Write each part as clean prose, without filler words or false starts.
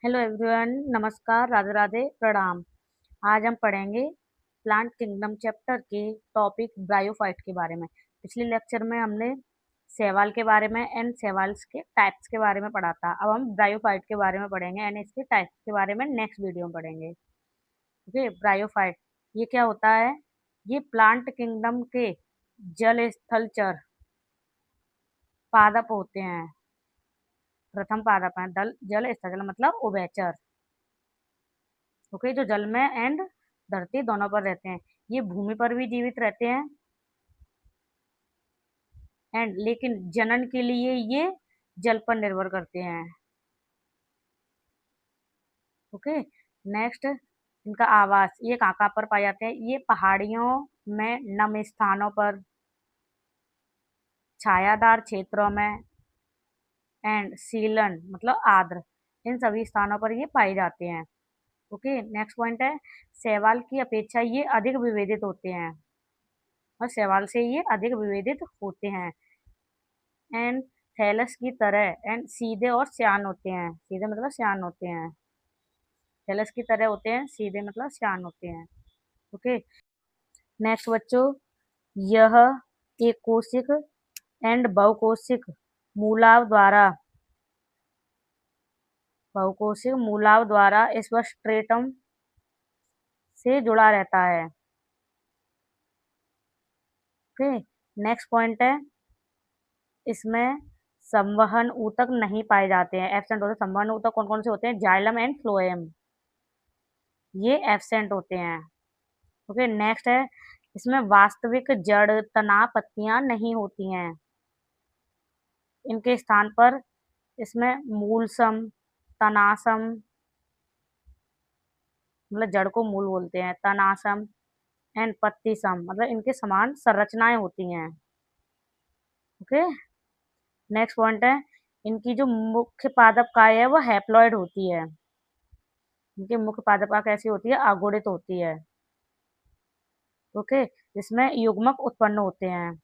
Hello everyone, नमस्कार, राधे राधे, प्रणाम। आज हम पढ़ेंगे प्लांट किंगडम चैप्टर के टॉपिक ब्रायोफाइट के बारे में। पिछले लेक्चर में हमने शैवाल के बारे में एंड शैवाल्स के टाइप्स के बारे में पढ़ा था। अब हम ब्रायोफाइट के बारे में पढ़ेंगे एंड इसके टाइप्स के बारे में नेक्स्ट वीडियो में पढ़ेंगे। ओके, ब्रायोफाइट ये क्या होता है? ये प्लांट किंगडम के जल स्थलचर पादप होते हैं। प्रथम पादप हैं जल स्थल मतलब उभयचर। ओके, जो जल में एंड धरती दोनों पर रहते हैं। ये भूमि पर भी जीवित रहते हैं एंड लेकिन जनन के लिए ये जल पर निर्भर करते हैं। ओके, नेक्स्ट इनका आवास ये कहाँ कहाँ पर पाए जाते हैं? ये पहाड़ियों में, नम स्थानों पर, छायादार क्षेत्रों में एंड सीलन मतलब आर्द्र, इन सभी स्थानों पर ये पाए जाते हैं। ओके, नेक्स्ट पॉइंट है शैवाल की अपेक्षा ये अधिक विभेदित होते हैं और शैवाल से ये अधिक विभेदित होते हैं एंड थैलस की तरह एंड सीधे और श्यान होते हैं। सीधे मतलब श्यान होते हैं। थैलस की तरह होते हैं, सीधे मतलब श्यान होते हैं। ओके, नेक्स्ट बच्चों, यह एक कोशिक एंड बहुकोशिक मूलाव द्वारा स्ट्रेटम से जुड़ा रहता है। ओके, नेक्स्ट पॉइंट है इसमें संवहन ऊतक नहीं पाए जाते हैं, एब्सेंट होते हैं। संवहन ऊतक कौन कौन से होते हैं? जाइलम एंड फ्लोएम, ये एब्सेंट होते हैं। ओके, नेक्स्ट है इसमें वास्तविक जड़ तना पत्तियां नहीं होती हैं। इनके स्थान पर इसमें मूलसम, तनासम मतलब जड़ को मूल बोलते हैं, तनासम एंड पत्तीसम मतलब इनके समान संरचनाएं होती हैं। ओके, नेक्स्ट पॉइंट है इनकी जो मुख्य पादप काय है वो हैप्लॉइड होती है। इनकी मुख्य पादप कैसी होती है? अगुणित होती है। ओके, जिसमें युग्मक उत्पन्न होते हैं,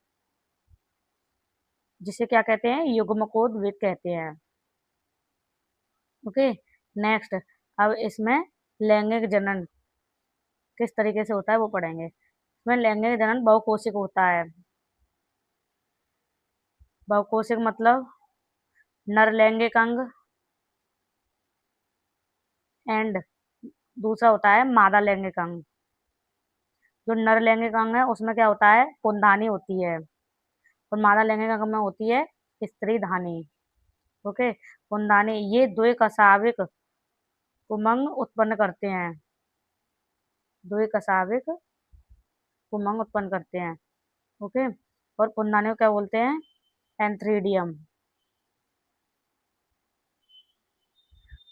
जिसे क्या कहते हैं? युग्मकोद्भिद कहते हैं। ओके, नेक्स्ट अब इसमें लैंगिक जनन किस तरीके से होता है वो पढ़ेंगे। इसमें लैंगिक जनन बहुकोशिक होता है। बहुकोशिक मतलब नर लैंगिक अंग एंड दूसरा होता है मादा लैंगिक अंग। जो नर लैंगिक अंग है उसमें क्या होता है? पुंधानी होती है और मादा लैंगिक अंग में होती है स्त्री धानी। ओके, पुंधानी ये द्विकशाविक पुमंग उत्पन्न करते हैं। द्विकशाविक पुमंग उत्पन्न करते हैं। ओके, और पुंधानी को क्या बोलते हैं? एंथ्रीडियम।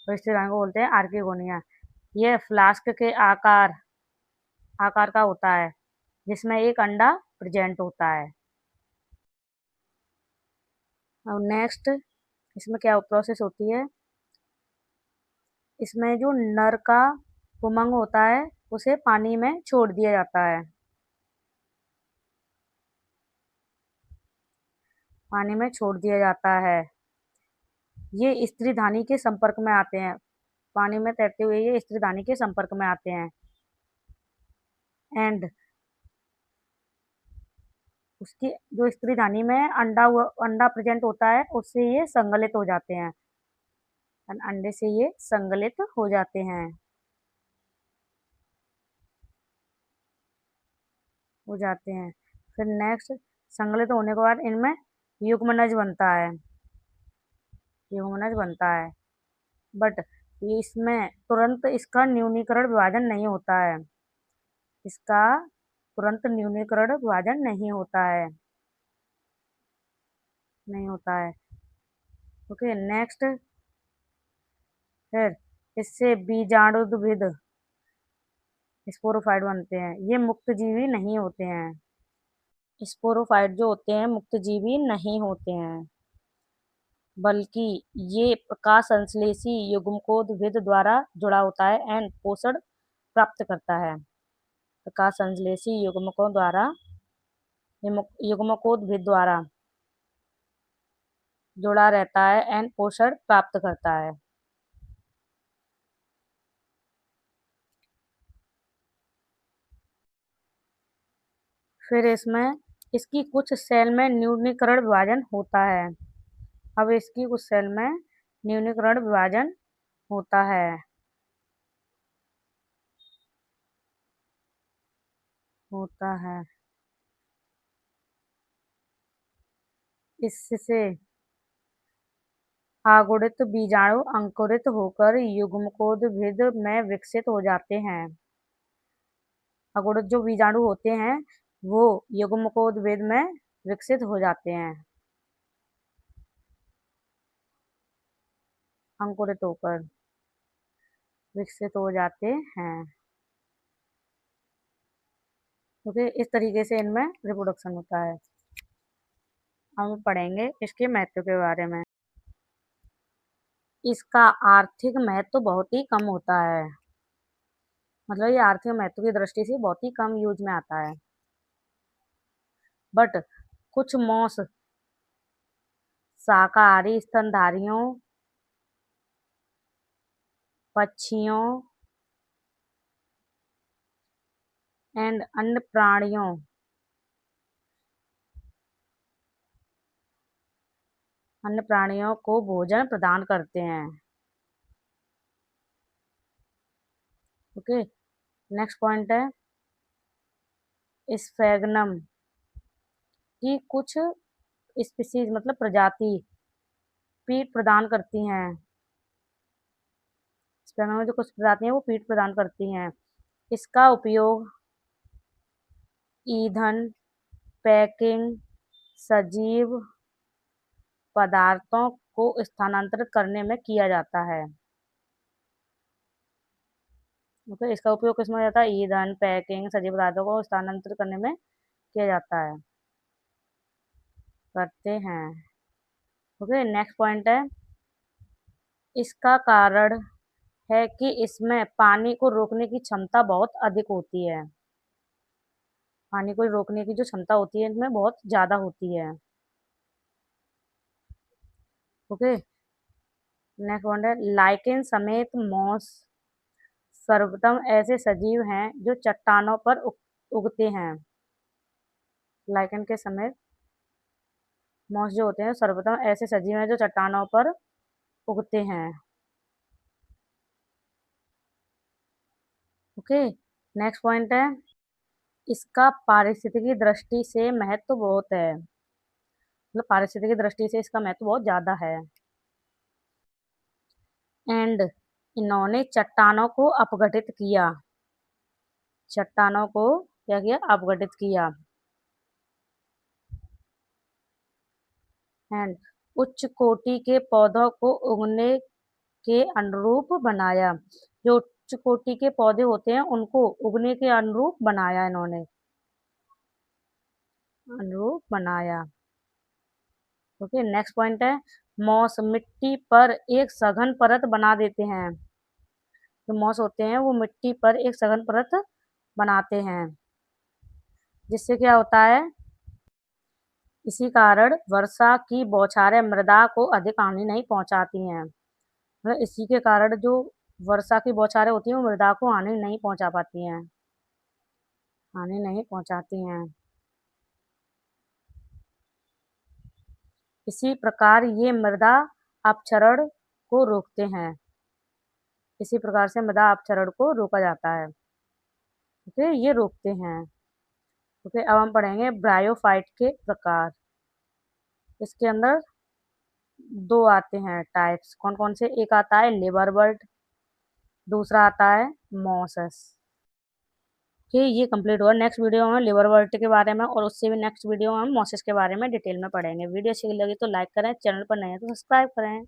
और स्त्री धानी को बोलते हैं आर्किगोनिया। ये फ्लास्क के आकार का होता है जिसमें एक अंडा प्रेजेंट होता है। अब नेक्स्ट इसमें क्या प्रोसेस होती है? इसमें जो नर का पुमंग होता है उसे पानी में छोड़ दिया जाता है। पानी में छोड़ दिया जाता है। ये स्त्री धानी के संपर्क में आते हैं। पानी में तैरते हुए ये स्त्री धानी के संपर्क में आते हैं एंड उसकी जो स्त्री धानी में अंडा प्रेजेंट होता है उससे ये संगलित हो जाते हैं। अंडे से ये संगलित हो जाते हैं। फिर नेक्स्ट संगलित होने के बाद इनमें युग्मनज बनता है। बट इसमें तुरंत इसका न्यूनीकरण विभाजन नहीं होता है। इसका तुरंत न्यूनीकरण विभाजन नहीं होता है। ओके, नेक्स्ट फिर इससे बीजाणुद्भिद स्पोरोफाइट बनते हैं। ये मुक्तजीवी नहीं होते हैं। स्पोरोफाइट जो होते हैं मुक्तजीवी नहीं होते हैं, बल्कि ये प्रकाश संश्लेषी युग्मकोद्भिद द्वारा जुड़ा होता है एंड पोषण प्राप्त करता है। प्रकाश संश्लेषी युग्मकोद्भिद द्वारा जुड़ा रहता है एंड पोषण प्राप्त करता है। फिर इसमें इसकी कुछ सेल में न्यूनीकरण विभाजन होता है। अब इसकी कुछ सेल में न्यूनीकरण विभाजन होता है। इससे अगुणित बीजाणु अंकुरित होकर युग्मकोद्भिद में विकसित हो जाते हैं। अगुणित जो बीजाणु होते हैं वो युग्मकोद्भिद में विकसित हो जाते हैं, अंकुरित होकर विकसित हो जाते हैं। क्योंकि इस तरीके से इनमें रिप्रोडक्शन होता है। हम पढ़ेंगे इसके महत्व के बारे में। इसका आर्थिक महत्व बहुत ही कम होता है, मतलब ये आर्थिक महत्व की दृष्टि से बहुत ही कम यूज में आता है। बट कुछ मॉस शाकाहारी स्तनधारियों, पक्षियों एंड अन्य प्राणियों को भोजन प्रदान करते हैं। ओके, नेक्स्ट पॉइंट है स्फैग्नम की कुछ स्पीसीज मतलब प्रजाति पीट प्रदान करती हैं। स्फैग्नम में जो कुछ प्रजाति हैं वो पीट प्रदान करती हैं। इसका उपयोग ईंधन, पैकिंग, सजीव पदार्थों को स्थानांतरित करने में किया जाता है। ओके, इसका उपयोग किसमें हो जाता है? ईंधन, पैकिंग, सजीव पदार्थों को स्थानांतरित करने में किया जाता है, करते हैं। ओके, नेक्स्ट पॉइंट है इसका कारण है कि इसमें पानी को रोकने की क्षमता बहुत अधिक होती है। पानी को रोकने की जो क्षमता होती है इसमें बहुत ज़्यादा होती है। ओके, नेक्स्ट पॉइंट है लाइकेन समेत मॉस सर्वप्रथम ऐसे सजीव हैं जो चट्टानों पर उगते हैं। लाइकेन के समेत मॉस जो होते हैं सर्वप्रथम ऐसे सजीव हैं जो चट्टानों पर उगते हैं। ओके, नेक्स्ट पॉइंट है इसका पारिस्थितिकी दृष्टि से महत्व बहुत है, मतलब पारिस्थितिकी दृष्टि से इसका महत्व बहुत ज़्यादा है। एंड इन्होंने चट्टानों को अपघटित किया, चट्टानों को क्या किया? अपघटित किया। एंड उच्च कोटि के पौधों को उगने के अनुरूप बनाया। जो उच्च कोटि के पौधे होते हैं उनको उगने के अनुरूप बनाया, इन्होंने अनुरूप बनाया। ओके, नेक्स्ट पॉइंट है मॉस मिट्टी पर एक सघन परत बना देते हैं। जो मॉस होते हैं वो मिट्टी पर एक सघन परत बनाते हैं, जिससे क्या होता है? इसी कारण वर्षा की बौछारें मृदा को अधिक हानि नहीं पहुंचाती हैं। मतलब इसी के कारण जो वर्षा की बौछारें होती हैं वो मृदा को हानि नहीं पहुंचा पाती हैं, हानि नहीं पहुंचाती हैं। इसी प्रकार ये मृदा अपक्षरण को रोकते हैं। इसी प्रकार से मृदा अपक्षरण को रोका जाता है। ओके, ये रोकते हैं। ओके, अब हम पढ़ेंगे ब्रायोफाइट के प्रकार। इसके अंदर दो आते हैं टाइप्स, कौन कौन से? एक आता है लिवरवर्ट, दूसरा आता है मॉसस। ओके, ये कंप्लीट हुआ। नेक्स्ट वीडियो में लिवरवर्ट के बारे में और उससे भी नेक्स्ट वीडियो में हम मॉसस के बारे में डिटेल में पढ़ेंगे। वीडियो अच्छी लगी तो लाइक करें, चैनल पर नए हैं तो सब्सक्राइब करें।